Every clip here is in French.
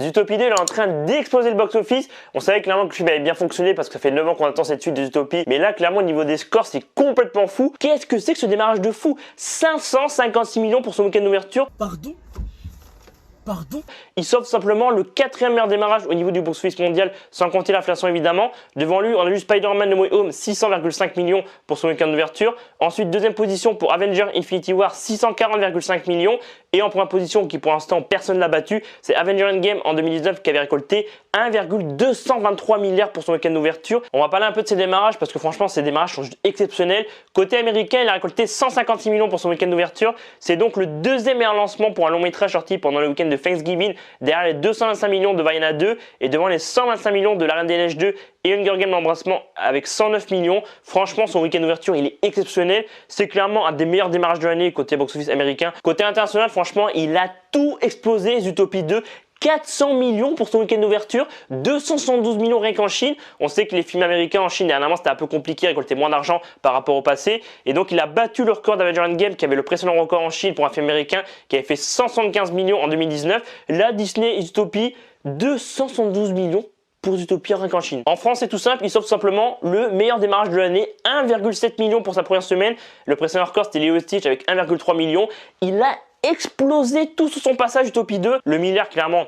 Zootopie 2 il est en train d'exploser le box-office. On savait clairement que le film avait bien fonctionné parce que ça fait 9 ans qu'on attend cette suite de Zootopie. Mais là, clairement, au niveau des scores, c'est complètement fou. Qu'est-ce que c'est que ce démarrage de fou? 556 millions pour son week-end d'ouverture. Pardon? Il sauve simplement le 4e meilleur démarrage au niveau du box-office mondial, sans compter l'inflation évidemment. Devant lui, on a eu Spider-Man No Way Home, 600,5 millions pour son week-end d'ouverture. Ensuite, deuxième position pour Avengers Infinity War, 640,5 millions. Et en première position, qui pour l'instant personne l'a battu, c'est Avengers Endgame en 2019 qui avait récolté 1,223 milliards pour son week-end d'ouverture. On va parler un peu de ses démarrages parce que franchement, ces démarrages sont juste exceptionnels. Côté américain, il a récolté 156 millions pour son week-end d'ouverture. C'est donc le deuxième meilleur lancement pour un long métrage sorti pendant le week-end de Thanksgiving, derrière les 225 millions de Vaiana 2 et devant les 125 millions de La Reine des Neiges 2 et Hunger Games l'embrassement avec 109 millions. Franchement, son week-end d'ouverture, il est exceptionnel. C'est clairement un des meilleurs démarrages de l'année côté box-office américain. Côté international, franchement, il a tout explosé. Zootopie 2. 400 millions pour son week-end d'ouverture, 272 millions rien qu'en Chine. On sait que les films américains en Chine, dernièrement, c'était un peu compliqué, récolter moins d'argent par rapport au passé. Et donc, il a battu le record d'Avengers Endgame qui avait le précédent record en Chine pour un film américain qui avait fait 175 millions en 2019. Là, Disney et Zootopie, 272 millions pour Zootopie rien qu'en Chine. En France, c'est tout simple, il sauve simplement le meilleur démarrage de l'année, 1,7 million pour sa première semaine. Le précédent record, c'était Lilo et Stitch avec 1,3 million. Il a explosé tout sous son passage Zootopie 2. Le milliard, clairement,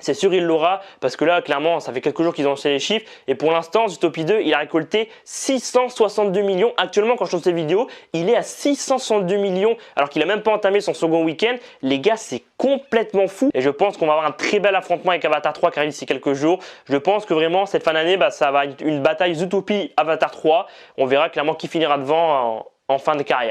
c'est sûr, il l'aura parce que là, clairement, ça fait quelques jours qu'ils ont lancé les chiffres. Et pour l'instant, Zootopie 2, il a récolté 662 millions. Actuellement, quand je tourne cette vidéo, il est à 662 millions alors qu'il a même pas entamé son second week-end. Les gars, c'est complètement fou. Et je pense qu'on va avoir un très bel affrontement avec Avatar 3 qui arrive d'ici quelques jours. Je pense que vraiment, cette fin d'année, ça va être une bataille Zootopie Avatar 3. On verra clairement qui finira devant en fin de carrière.